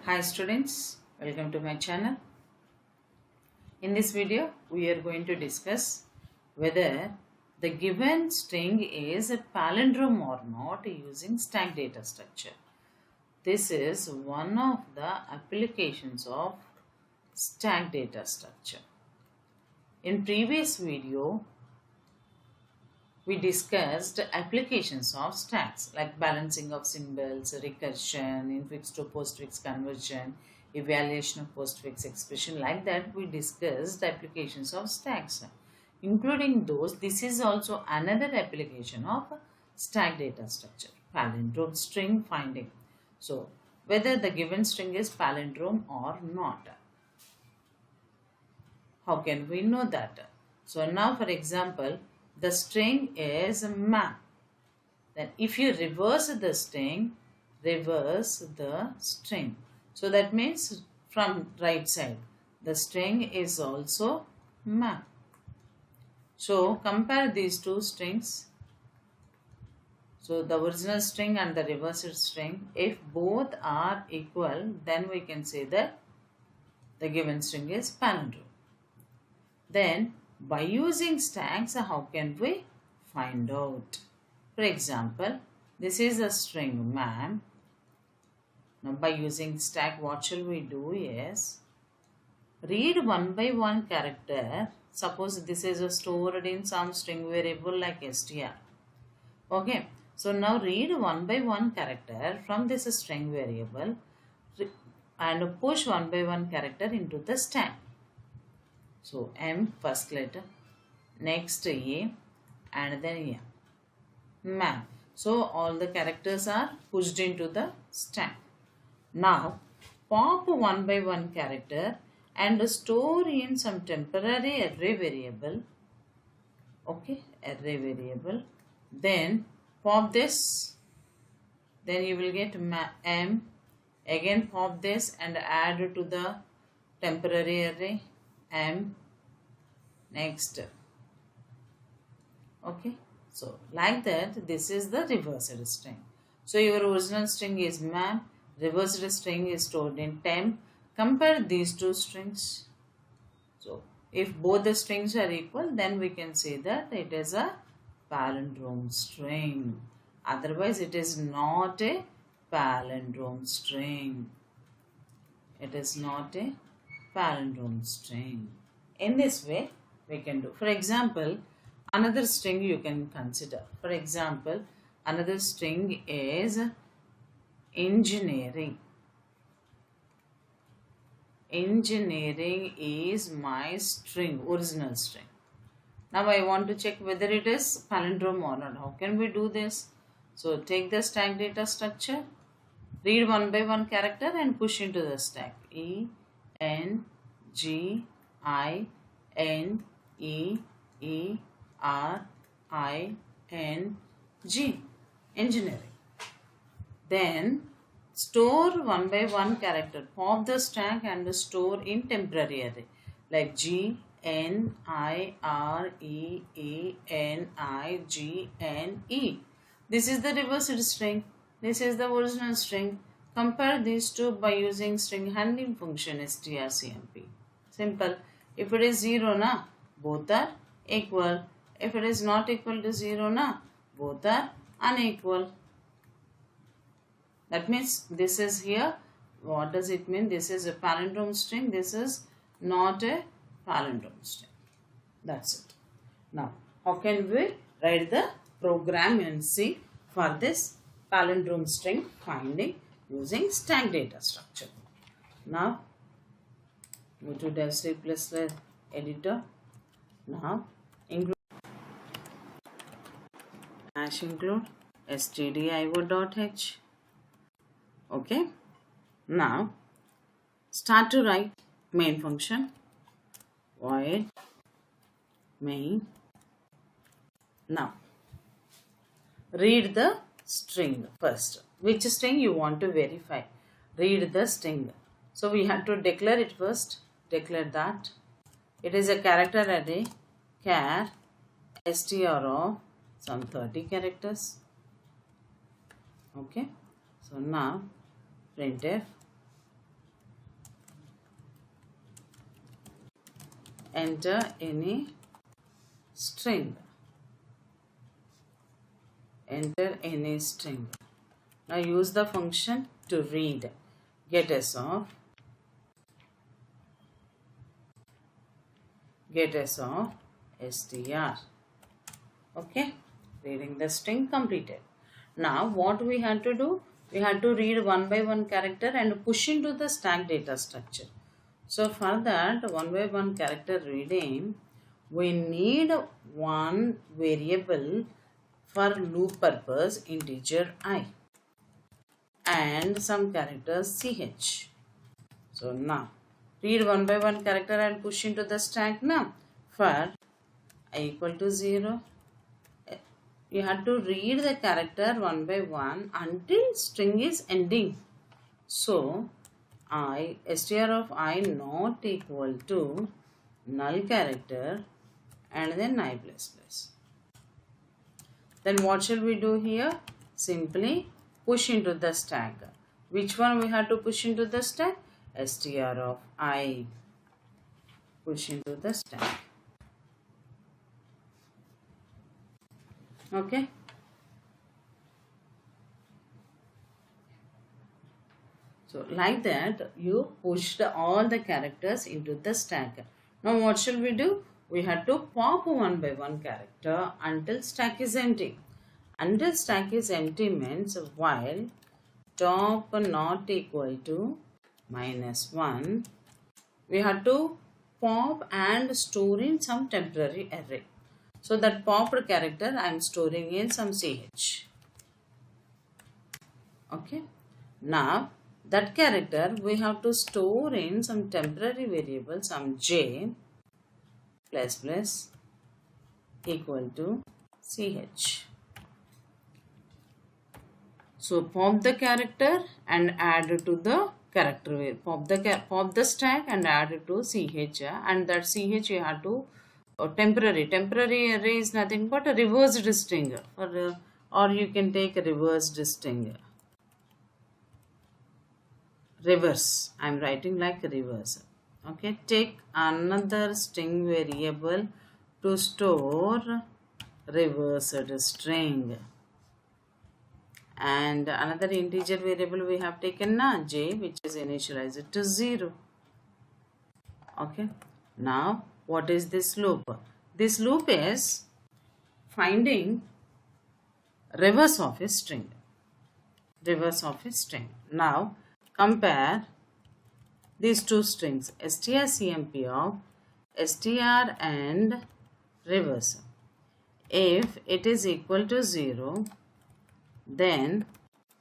Hi students, welcome to my channel. In this video, we are going to discuss whether the given string is a palindrome or not using stack data structure. This is one of the applications of stack data structure. In previous video, we discussed applications of stacks like balancing of symbols, recursion, infix to postfix conversion, evaluation of postfix expression. Like that, we discussed applications of stacks. Including those, this is also another application of stack data structure, palindrome string finding. So, whether the given string is palindrome or not. How can we know that? So, now for example, the string is map. Then if you reverse the string. So that means from right side, the string is also map. So compare these two strings. So the original string and the reversed string, if both are equal, then we can say that the given string is palindrome. Then by using stacks, how can we find out? For example, this is a string man. Now by using stack, what shall we do is read one by one character. Suppose this is stored in some string variable like str. Okay. So now read one by one character from this string variable and push one by one character into the stack. So M first letter, next A, and then A. Map. So all the characters are pushed into the stack. Now pop one by one character and store in some temporary array variable. Okay, array variable. Then pop this. Then you will get M. Again pop this and add to the temporary array. M. Next. Okay. So like that, this is the reversed string. So your original string is map, reversed string is stored in temp. Compare these two strings. So if both the strings are equal, then we can say that it is a palindrome string. Otherwise, it is not a palindrome string. It is not a palindrome string. In this way, we can do. For example, another string you can consider. For example, another string is engineering. Engineering is my string, original string. Now I want to check whether it is palindrome or not. How can we do this? So take the stack data structure, read one by one character and push into the stack. E, N, G, I, N, E, E, R, I, N, G. Engineering. Then store one by one character. Pop the stack and store in temporary array like G, N, I, R, E, E, N, I, G, N, E. This is the reversed string. This is the original string. Compare these two by using string handling function strcmp. Simple. If it is 0, na, both are equal. If it is not equal to 0, na, both are unequal. That means this is here. What does it mean? This is a palindrome string. This is not a palindrome string. That's it. Now, how can we write the program and see for this palindrome string finding using stack data structure? Now, go to .c++ editor. Now, include stdio.h. Okay. Now, start to write main function. Void main. Now, read the string first. Which string you want to verify? Read the string. So we have to declare it first. Declare that. It is a character array. Char str of some 30 characters. Okay. So now printf enter any string. Enter any string. Now use the function to read. Get s of str. Okay, reading the string completed. Now what we had to do? We had to read one by one character and push into the stack data structure. So for that one by one character reading, we need one variable for loop purpose, integer I, and some characters ch. So now read one by one character and push into the stack. Now for I equal to 0, you have to read the character one by one until string is ending. So str of I not equal to null character and then I plus plus. Then what shall we do here? Simply push into the stack. Which one we have to push into the stack? str of I. Push into the stack. Okay. So like that you pushed all the characters into the stack. Now what shall we do? We have to pop one by one character until stack is empty. Until stack is empty means while top not equal to -1, we have to pop and store in some temporary array. So that popped character I am storing in some ch. Okay. Now that character we have to store in some temporary variable, some j plus plus equal to ch. So pop the character and add to the character. Pop the stack and add it to ch, and that ch you have to temporary array is nothing but a reversed string, or you can take a reversed string. Reverse, I am writing like reverse. Okay, take another string variable to store reversed string, and another integer variable we have taken now j, which is initialized to 0. Okay, now what is this loop? This loop is finding reverse of a string. Now compare these two strings, strcmp of str and reverse. If it is equal to 0, then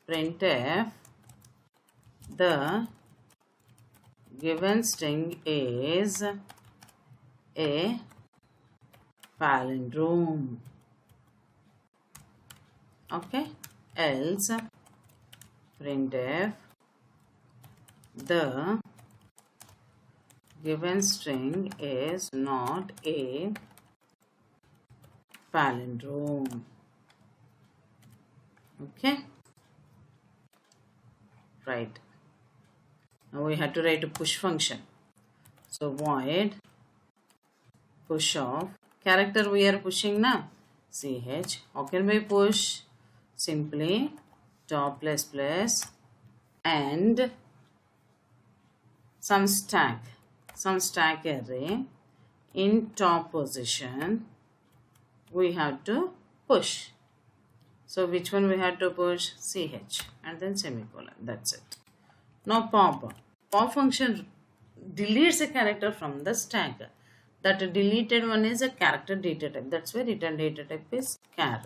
printf the given string is a palindrome. Okay, else printf the given string is not a palindrome. Okay, right. Now we have to write a push function. So void push of character we are pushing now ch. How can we push? Simply top plus plus and some stack array in top position we have to push. So which one we have to push? ch and then semicolon. That's it. Now pop function deletes a character from the stack. That deleted one is a character data type. That's why return data type is char.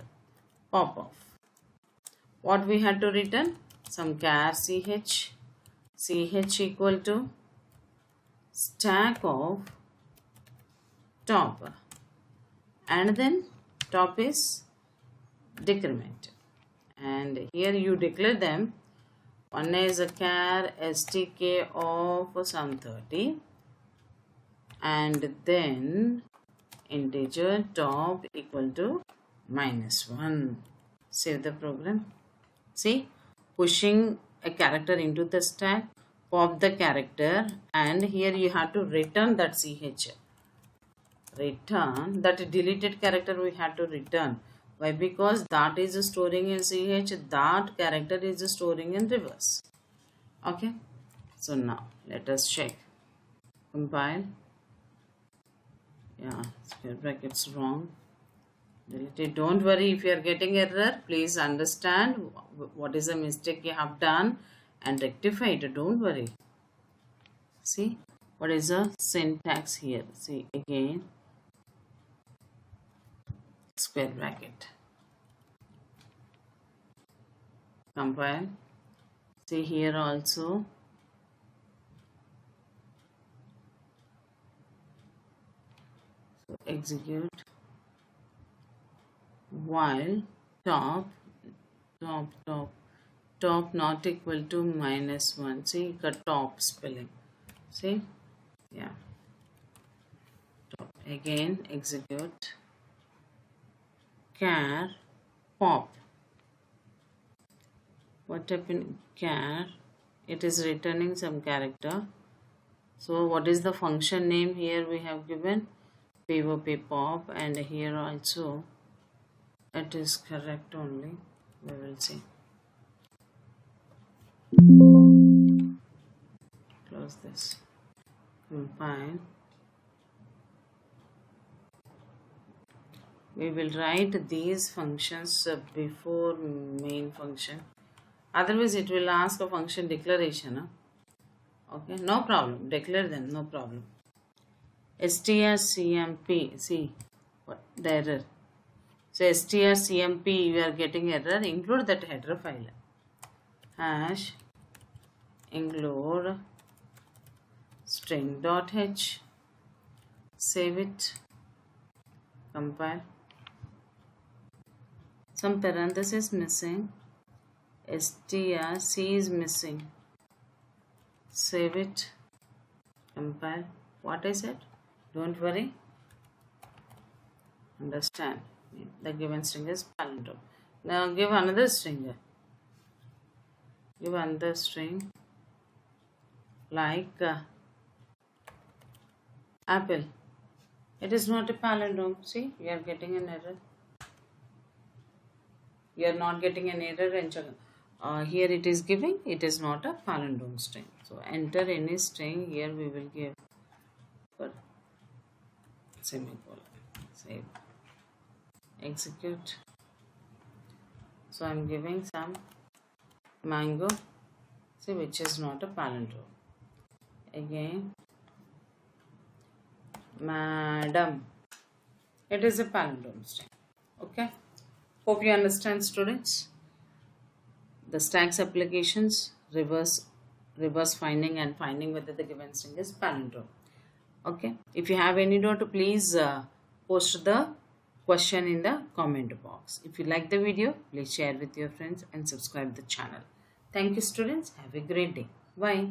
Pop off. What we had to return? Some char ch equal to stack of top, and then top is decrement, and here you declare them. One is a char stk of some 30, and then integer top equal to -1. Save the program. See, pushing a character into the stack, pop the character, and here you have to return that ch. return that deleted character we had to return. Why? Because that is storing in CH, that character is storing in reverse. Okay. So now let us check. Compile. Yeah, square brackets wrong. Deleted. Don't worry if you are getting error. Please understand what is the mistake you have done and rectify it. Don't worry. See what is the syntax here. See again. Square bracket. Compile. See here also. So execute. While top not equal to -1. See the top spelling. See, yeah. Top. Again execute. Char pop. What happened? Char. It is returning some character. So what is the function name here we have given? POP pop, and here also it is correct only. We will see. Close this. Compile. We will write these functions before main function. Otherwise, it will ask a function declaration. Huh? Okay, no problem. Declare them, no problem. strcmp. See what the error. So strcmp, you are getting error. Include that header file. Hash include string.h. Save it. Compile. Some parenthesis missing. strc is missing. Save it. Compile. What I said? Don't worry. Understand. The given string is palindrome. Now give another string. Give another string like apple. It is not a palindrome. See, you are getting an error. You are not getting an error, and here it is giving. It is not a palindrome string. So enter any string. Here we will give for semicolon. Save. Execute. So I am giving some mango. See, which is not a palindrome. Again, madam. It is a palindrome string. Okay. Hope you understand, students. The stacks applications, reverse finding, and finding whether the given string is palindrome. Okay. If you have any doubt, please post the question in the comment box. If you like the video, please share with your friends and subscribe the channel. Thank you, students. Have a great day. Bye.